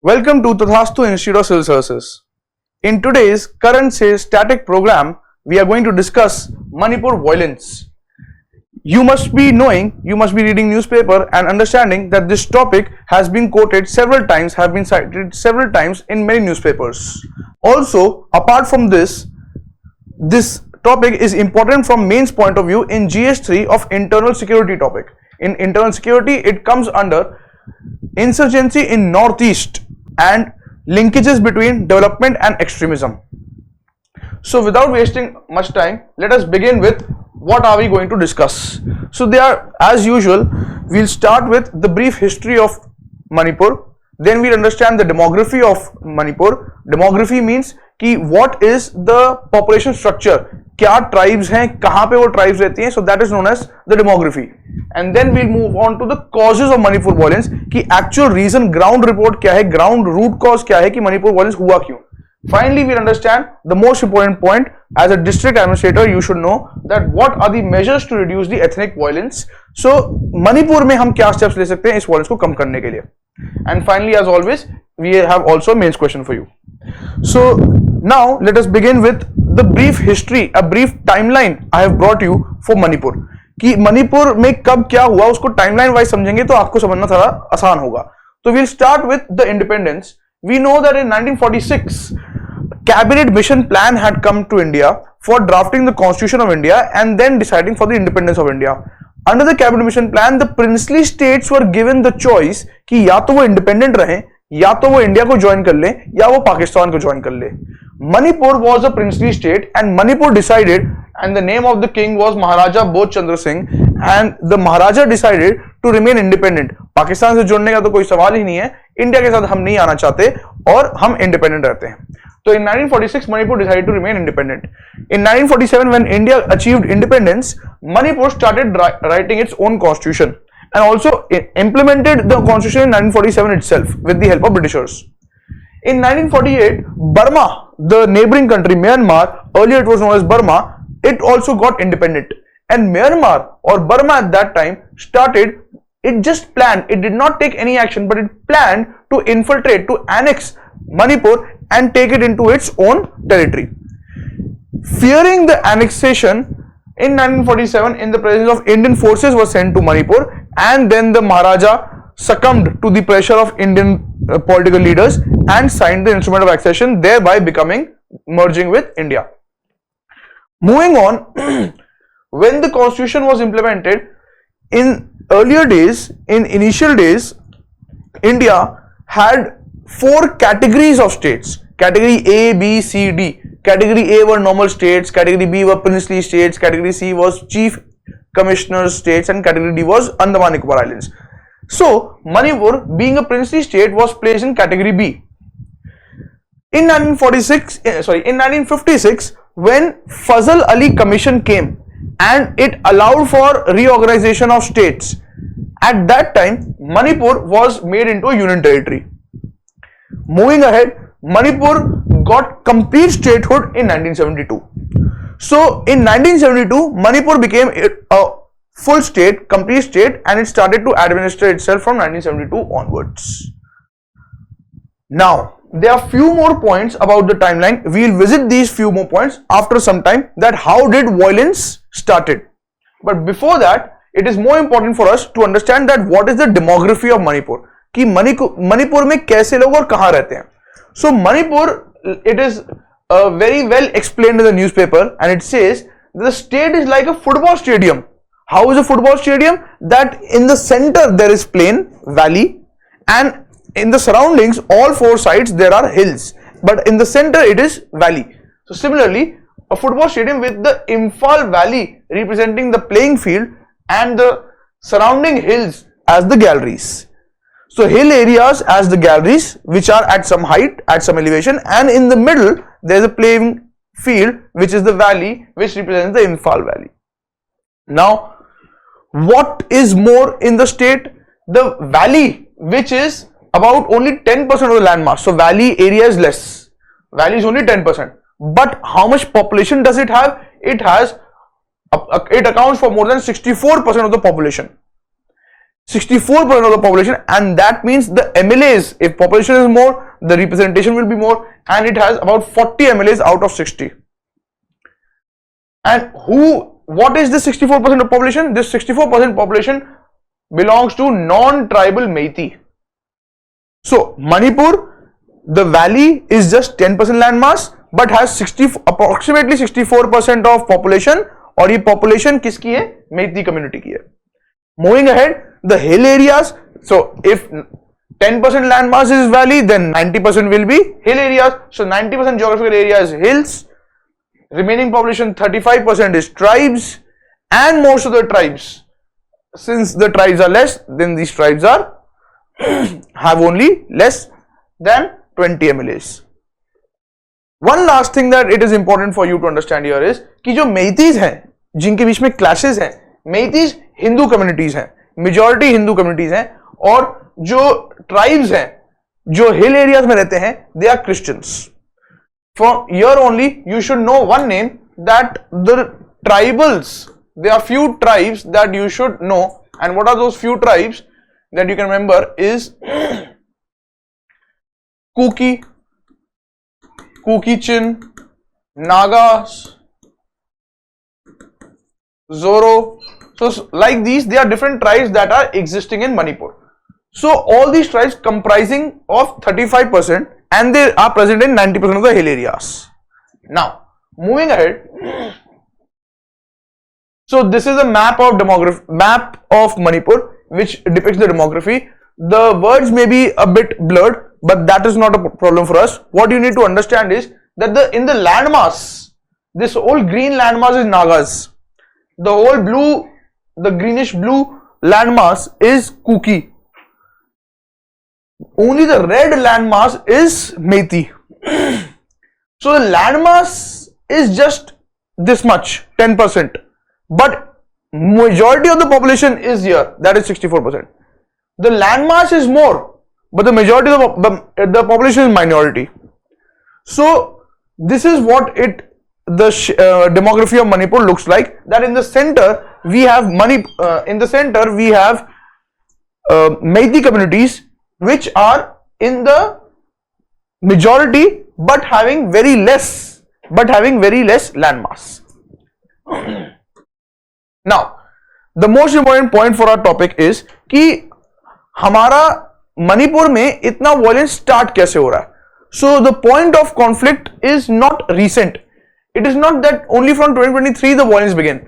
Welcome to Tathastu Institute of Civil Services. In today's current static program, we are going to discuss Manipur violence. You must be reading newspaper and understanding that this topic has been quoted several times, have been cited several times in many newspapers. Also, apart from this topic is important from mains point of view in GS3 of internal security topic. In internal security, it comes under insurgency in northeast and linkages between development and extremism. So without wasting much time, let us begin with what are we going to discuss. So there, as usual, we'll start with the brief history of Manipur. Then we'll understand the demography of Manipur. Demography means कि what is the population structure, क्या tribes हैं, कहाँ पे वो tribes रहती हैं, so that is known as the demography. And then we'll move on to the causes of Manipur violence, कि actual reason, ground report क्या है, ground root cause क्या है कि Manipur violence हुआ क्यों. Finally, we'll understand the most important point. As a district administrator, you should know that what are the measures to reduce the ethnic violence. So Manipur में हम क्या steps ले सकते हैं इस violence को कम करने के लिए. And finally, as always, we have also a mains question for you. So now let us begin with the brief history, a brief timeline I have brought you for Manipur. कि मणिपुर में कब क्या हुआ उसको टाइमलाइन वाइज समझेंगे तो आपको समझना थोड़ा आसान होगा. तो we'll start with the independence. We know that in 1946, cabinet mission plan had come to India for drafting the constitution of India and then deciding for the independence of India. Under the cabinet mission plan, the princely states were given the choice कि या तो वो independent रहें, या तो वो India को join कर ले या वो पाकिस्तान को ज्वाइन कर ले. Manipur was a princely state and Manipur decided, and the name of the king was Maharaja Bodh Chandra Singh, and the Maharaja decided to remain independent. Pakistan से जुड़ने का तो कोई सवाल ही नहीं है, इंडिया के साथ हम नहीं आना चाहते और हम इंडिपेंडेंट रहते हैं. So in 1946, Manipur decided to remain independent. In 1947, when India achieved independence, Manipur started writing its own constitution and also implemented the constitution in 1947 itself with the help of Britishers. In 1948, Burma, the neighboring country, Myanmar, earlier it was known as Burma, it also got independent. And Myanmar or Burma at that time started, it just planned, it did not take any action, but it planned to infiltrate, to annex Manipur and take it into its own territory. Fearing the annexation, in 1947, in the presence of Indian forces were sent to Manipur, and then the Maharaja succumbed to the pressure of Indian political leaders and signed the instrument of accession, thereby merging with India. Moving on, when the constitution was implemented, in earlier days, in initial days, India had 4 categories of states. Category A, B, C, D. Category A were normal states, category B were princely states, category C was chief commissioner states, and category D was Andaman Nicobar Islands. So Manipur, being a princely state, was placed in category B. In 1956, when Fazal Ali Commission came and it allowed for reorganization of states, at that time Manipur was made into a union territory. Moving ahead, Manipur got complete statehood in 1972. So in 1972, Manipur became a full state, complete state, and it started to administer itself from 1972 onwards. Now, there are few more points about the timeline. We will visit these few more points after some time, that how did violence started. But before that, it is more important for us to understand that what is the demography of Manipur. कि मणिपुर में कैसे लोग और कहां रहते हैं. So Manipur, it is very well explained in the newspaper, and it says the state is like a football stadium. How is a football stadium? That in the center there is plain valley, and in the surroundings all 4 sides there are hills, but in the center it is valley. So similarly, a football stadium with the Imphal valley representing the playing field and the surrounding hills as the galleries. So hill areas as the galleries, which are at some height, at some elevation, and in the middle there is a playing field, which is the valley, which represents the Imphal valley. Now, what is more in the state? The valley, which is about only 10% of the landmass. So valley area is less. Valley is only 10%. But how much population does it have? It accounts for more than 64% of the population. 64% of the population, and that means the MLAs, if population is more, the representation will be more, and it has about 40 MLAs out of 60. And what is the 64% of population? This 64% population belongs to non-tribal Meiteis. So Manipur, the valley is just 10% landmass, but has approximately 64% of population, और ये population किसकी है? Meitei community की है. Moving ahead, the hill areas. So if 10% landmass is valley, then 90% will be hill areas. So 90% geographical area is hills. Remaining population 35% is tribes, and most of the tribes, since the tribes are less, then these tribes are have only less than 20 MLAs. One last thing that it is important for you to understand here is कि जो Meiteis हैं, जिनके बीच में clashes हैं, Meiteis Hindu communities हैं, majority Hindu communities हैं, और जो tribes हैं, जो hill areas में रहते हैं, they are Christians. From here only you should know one name, that the tribals, there are few tribes that you should know, and what are those few tribes that you can remember is Kuki, Kukichin, Nagas, Zoro. So like these, there are different tribes that are existing in Manipur. So all these tribes comprising of 35%, and they are present in 90% of the hill areas. Now moving ahead, so this is a map of Manipur, which depicts the demography. The words may be a bit blurred, but that is not a problem for us. What you need to understand is that in the landmass, this whole green landmass is Nagas. The whole blue, the greenish blue landmass is Kuki. Only the red landmass is Meitei. So the landmass is just this much, 10%, but majority of the population is here, that is 64%. The landmass is more, but the majority of the population is minority. So this is what the demography of Manipur looks like. That in the center we have Meitei communities, which are in the majority but having very less landmass. Now the most important point for our topic is कि हमारा मणिपुर में इतना violence start कैसे हो रहा है. So the point of conflict is not recent. It is not that only from 2023 the violence began.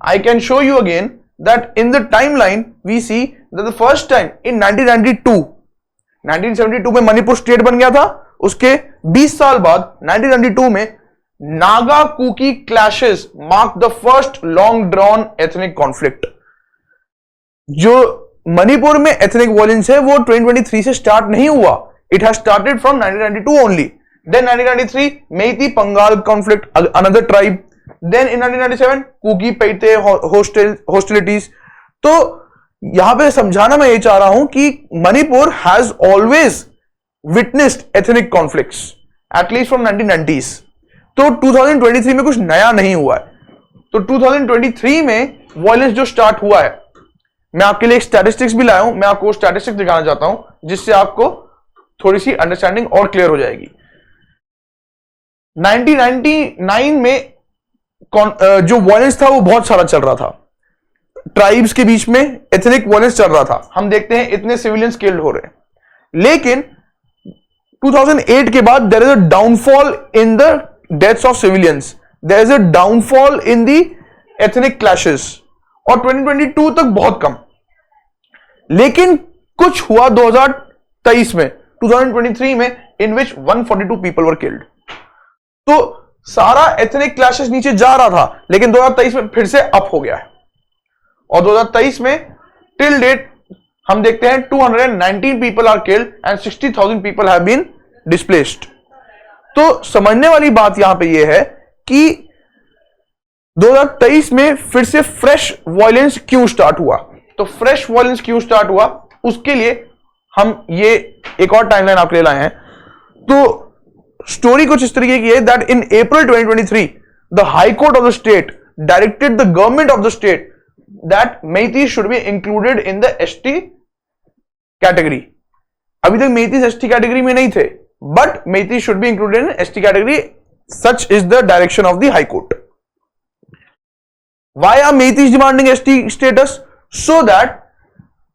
I can show you again that in the timeline we see that the first time in 1972 में Manipur state बन गया था. उसके 20 साल बाद 1992 में Naga Kuki clashes mark the first long drawn ethnic conflict. जो मणिपुर में एथनिक वायलेंस है वो 2023 से स्टार्ट नहीं हुआ. It has started from 1992 only. Then 1993 Meitei Pangal conflict, another tribe. Then in 1997 Kuki Paite hostilities. तो यहां पे समझाना मैं ये चाह रहा हूं कि Manipur has always witnessed ethnic conflicts at least from 1990s. तो 2023 में कुछ नया नहीं हुआ है. तो 2023 में वायलेंस जो स्टार्ट हुआ है, मैं आपके लिए एक स्टैटिस्टिक्स भी लाया हूं. मैं आपको स्टैटिस्टिक्स दिखाना चाहता हूं जिससे आपको थोड़ी सी अंडरस्टैंडिंग और क्लियर हो जाएगी. 1999 में जो वायलेंस था वो बहुत सारा चल रहा था. ट्राइब्स के बीच में एथनिक वायलेंस चल रहा था. हम देखते हैं इतने सिविलियंस किल्ड हो रहे हैं. लेकिन 2008 के बाद there is a downfall in the deaths of civilians. There is a downfall in the ethnic clashes. और 2022 तक बहुत कम. लेकिन कुछ हुआ 2023 में, 2023 में, इन विच 142 पीपल वर किल्ड. तो सारा एथनिक क्लैशेस नीचे जा रहा था, लेकिन 2023 में फिर से अप हो गया है. और 2023 में टिल डेट हम देखते हैं 219 people are killed and 60,000 people have been displaced. तो समझने वाली बात यहां पे ये है कि 2023 में फिर से फ्रेश वायलेंस क्यों स्टार्ट हुआ. तो फ्रेश वायलेंस क्यों स्टार्ट हुआ उसके लिए हम ये एक और टाइमलाइन आपके लिए लाए हैं. तो स्टोरी कुछ इस तरीके की है that in April 2023 the High Court of the state directed the government of the state that Meiteis should be included in the ST category. अभी तक Meiteis ST category में नहीं थे, but Meiteis should be included in ST category. Such is the direction of the High Court. Why are Meiteis demanding ST status? So that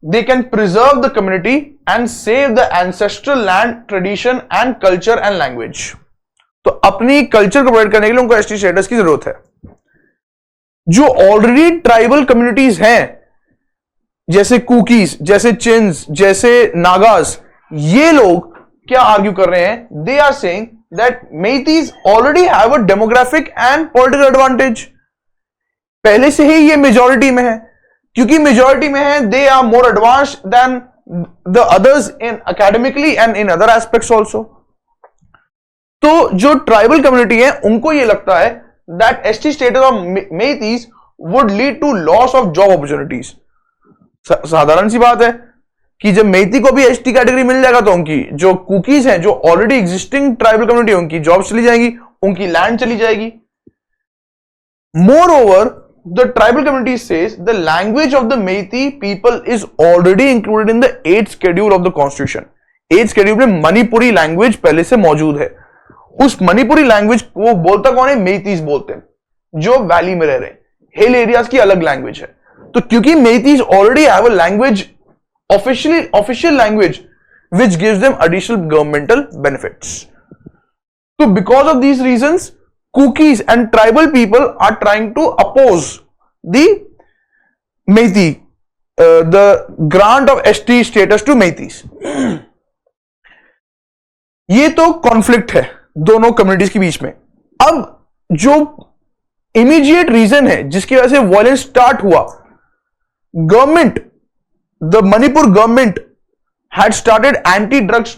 they can preserve the community and save the ancestral land, tradition and culture and language. तो अपनी culture को provide करने के लिए उनको ST status की जरूरत है. जो ऑलरेडी ट्राइबल कम्युनिटीज हैं जैसे कुकीज, जैसे चिन्स, जैसे नागास, ये लोग क्या आर्ग्यू कर रहे हैं? They are saying that Meiteis already have a demographic and political advantage. पहले से ही ये मेजॉरिटी में है. क्योंकि मेजॉरिटी में है, they are more advanced than the others in academically and in other aspects also. तो जो ट्राइबल कम्युनिटी है उनको ये लगता है that ST status of Meiteis would lead to loss of job opportunities. साधारण सी बात है कि जब मेइती को भी एसटी कैटेगरी मिल जाएगा तो उनकी जो कुकीज हैं, जो ऑलरेडी एग्जिस्टिंग ट्राइबल कम्युनिटी है, उनकी जॉब चली जाएगी, उनकी लैंड चली जाएगी. More over, the tribal community says the language of the Meitei people is already included in the 8th schedule of the constitution. 8th schedule में मणिपुरी लैंग्वेज पहले से मौजूद है. उस मणिपुरी लैंग्वेज को बोलता कौन है? मेइतीज बोलते हैं, जो वैली में रह रहे हैं. हिल एरियाज की अलग लैंग्वेज है. तो क्योंकि Meiteis already have a language, official language which gives them additional governmental benefits. So because of these reasons, Kukis and tribal people are trying to oppose the Meitei, the grant of ST status to Meiteis. ये तो conflict है दोनों communities के बीच में. अब जो immediate reason है जिसकी वजह से वायलेंस स्टार्ट हुआ, government, the Manipur government had started anti-drugs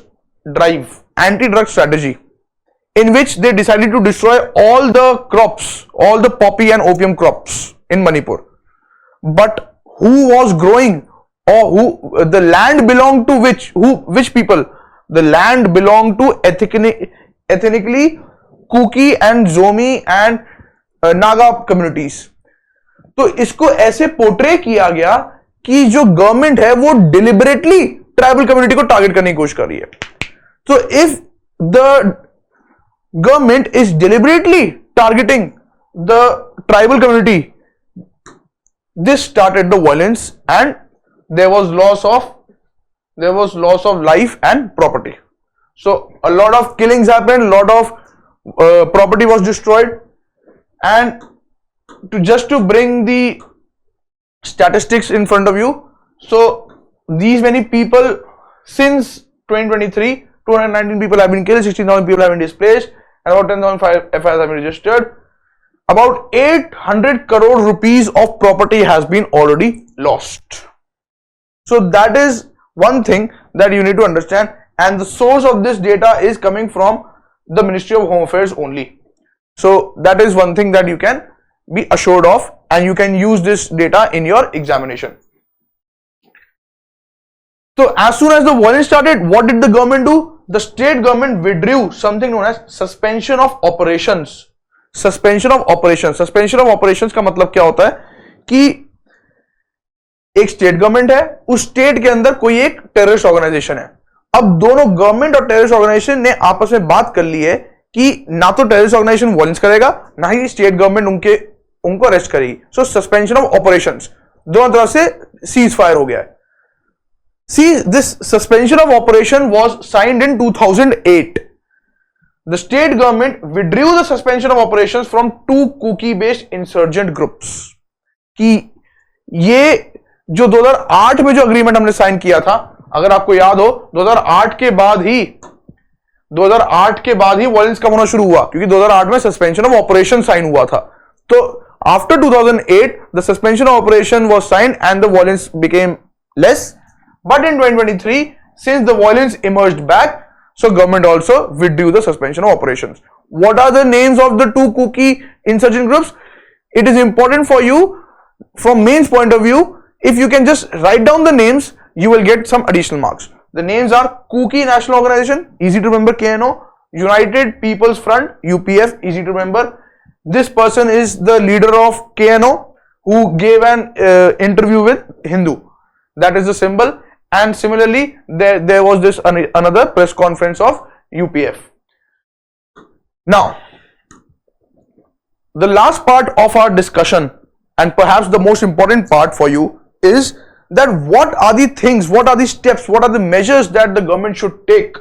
drive, anti-drug strategy, in which they decided to destroy all the crops, all the poppy and opium crops in Manipur. But who was growing, or who the land belonged to which people? The land belonged to ethnically Kuki and Zomi and Naga communities. तो इसको ऐसे portray किया गया कि जो government है वो deliberately tribal community को टारगेट करने की कोशिश कर रही है. तो if the government is deliberately targeting the tribal community, this started the violence and there was loss of life and property. So a lot of killings happened, a lot of property was destroyed. And just to bring the statistics in front of you, so these many people, since 2023, 219 people have been killed, 16,000 people have been displaced, and about 10,000 FIRs have been registered. About 800 crore rupees of property has been already lost. So that is one thing that you need to understand, and the source of this data is coming from the Ministry of Home Affairs only. So that is one thing that you can be assured of, and you can use this data in your examination. So as soon as the violence started, what did the government do? The state government withdrew something known as suspension of operations. Suspension of operations. Suspension of operations का मतलब क्या होता है कि एक state government है, उस state के अंदर कोई एक टेररिस्ट ऑर्गेनाइजेशन है. अब दोनों गवर्नमेंट और टेररिस्ट ऑर्गेनाइजेशन ने आपस में बात कर ली है कि ना तो टेररिस्ट ऑर्गेनाइजेशन वायलेंस करेगा, ना ही स्टेट गवर्नमेंट उनको अरेस्ट करेगी. सो सस्पेंशन ऑफ ऑपरेशंस, दोनों तरफ से सीज फायर हो गया है. See, this suspension of operation was signed in 2008. The state government withdrew the suspension of operations from 2 Kuki-based insurgent groups. कि ये जो 2008 में जो अग्रीमेंट हमने साइन किया था, अगर आपको याद हो, 2008 के बाद ही वायलेंस कम होना शुरू हुआ, क्योंकि 2008 में सस्पेंशन ऑफ ऑपरेशन साइन हुआ था. तो after 2008 the suspension of operation was signed and the violence became less. But in 2023, since the violence emerged back, so government also withdrew the suspension of operations. What are the names of the 2 Kuki insurgent groups? It is important for you from mains point of view. If you can just write down the names, you will get some additional marks. The names are Kuki National Organization, easy to remember, KNO. United People's Front, UPF, easy to remember. This person is the leader of KNO. who gave an interview with Hindu. That is the symbol. And similarly, there was this another press conference of UPF. Now, the last part of our discussion, and perhaps the most important part for you, is that what are the things, what are the steps, what are the measures that the government should take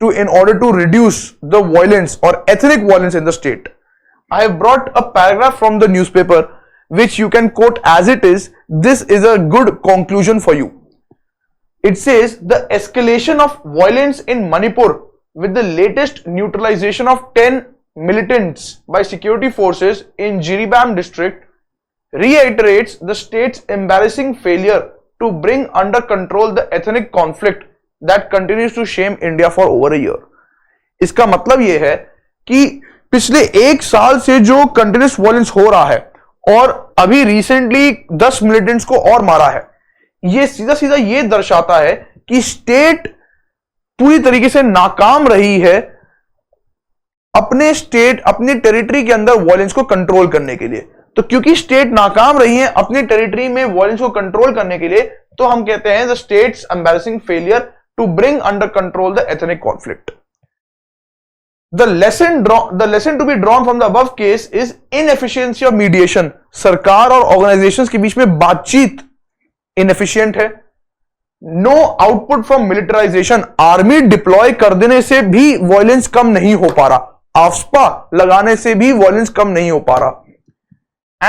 in order to reduce the violence or ethnic violence in the state. I have brought a paragraph from the newspaper which you can quote as it is. This is a good conclusion for you. It says the escalation of violence in Manipur with the latest neutralization of 10 militants by security forces in Jiribam district reiterates the state's embarrassing failure to bring under control the ethnic conflict that continues to shame India for over a year. इसका मतलब यह है कि पिछले एक साल से जो कंटिन्यूस वायलेंस हो रहा है और अभी रिसेंटली 10 मिलिटेंट्स को और मारा है, ये सीधा सीधा ये दर्शाता है कि स्टेट पूरी तरीके से नाकाम रही है अपने टेरिटरी के अंदर वायलेंस को कंट्रोल करने के लिए। तो क्योंकि स्टेट नाकाम रही है अपनी टेरिटरी में वायलेंस को कंट्रोल करने के लिए, तो हम कहते हैं the states embarrassing failure to bring under control the ethnic conflict. The lesson to be drawn from the above case is inefficiency of mediation. सरकार और organizations के बीच में बातचीत inefficient है. No output from militarization. Army deploy कर देने से भी violence कम नहीं हो पा रहा. AFSPA लगाने से भी violence कम नहीं हो पा रहा.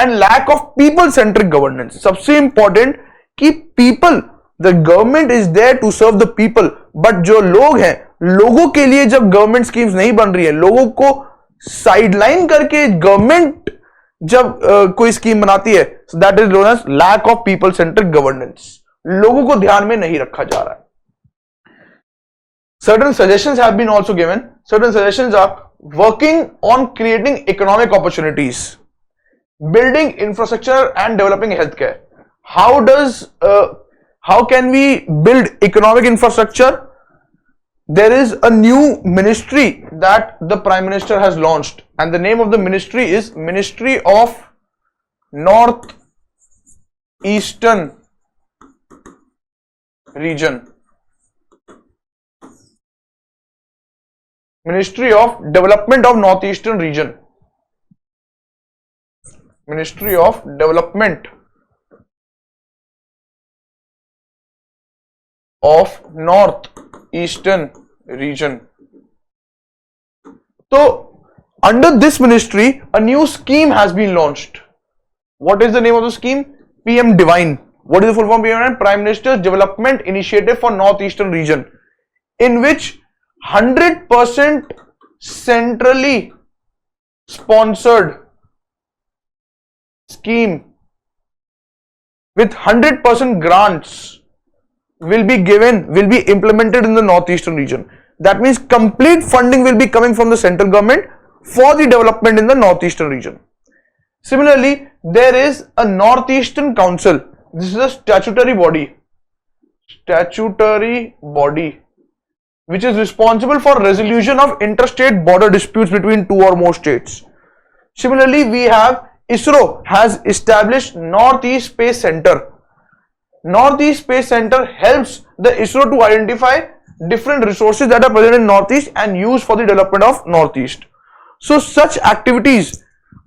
And lack of people-centric governance. सबसे important कि people, the government is there to serve the people, but जो लोग हैं, लोगों के लिए जब गवर्नमेंट स्कीम्स नहीं बन रही है, लोगों को साइडलाइन करके गवर्नमेंट जब कोई स्कीम बनाती है, that is known as lack of people centric governance. लोगों को ध्यान में नहीं रखा जा रहा है. Certain suggestions have been also given. Certain suggestions are working on creating economic opportunities, building infrastructure and developing healthcare. How can we build economic infrastructure? There is a new ministry that the Prime Minister has launched, and the name of the ministry is Ministry of North Eastern Region. Ministry of Development of Northeastern Region. Ministry of Development of North Eastern Region. So under this ministry a new scheme has been launched. What is the name of the scheme? PM Divine. What is the full form? PM Divine, Prime Minister's Development Initiative for Northeastern Region, in which 100% centrally sponsored scheme with 100% grants will be implemented in the northeastern region. That means complete funding will be coming from the central government for the development in the northeastern region. Similarly, there is a Northeastern Council. This is a statutory body which is responsible for resolution of interstate border disputes between two or more states. Similarly, we have ISRO has established Northeast Space Center. Northeast Space Center helps the ISRO to identify different resources that are present in Northeast and use for the development of Northeast. So such activities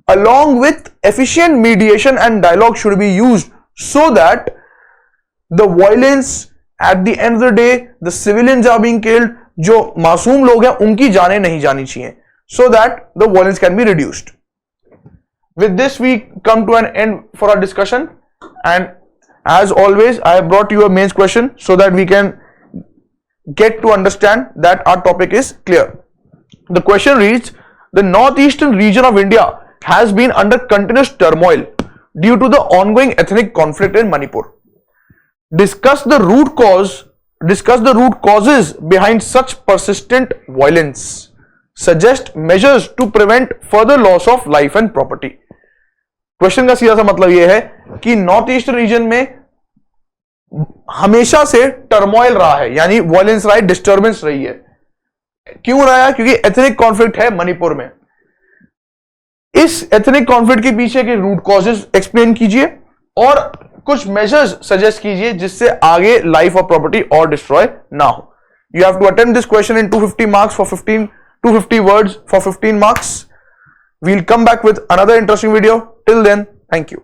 along with efficient mediation and dialogue should be used so that the violence, at the end of the day, the civilians are being killed, जो मासूम लोग हैं उनकी जानें नहीं जानी चाहिए, so that the violence can be reduced. With this we come to an end for our discussion, and as always I have brought you a mains question so that we can get to understand that our topic is clear. The question reads: the northeastern region of India has been under continuous turmoil due to the ongoing ethnic conflict in Manipur. Discuss the root causes behind such persistent violence. Suggest measures to prevent further loss of life and property. Question का सीधा सा मतलब यह है कि north eastern region में हमेशा से टर्मोइल रहा है, यानी वायलेंस रहा है, डिस्टर्बेंस रही है. क्यों रहा है? क्योंकि एथनिक कॉन्फ्लिक्ट है मणिपुर में. इस एथनिक कॉन्फ्लिक्ट के पीछे के रूट कॉजेज एक्सप्लेन कीजिए और कुछ मेजर्स सजेस्ट कीजिए जिससे आगे लाइफ और प्रॉपर्टी और डिस्ट्रॉय ना हो. You have to attempt this question in 250 marks for 250 words for 15 marks. We'll come back with another interesting video. Till then, thank you.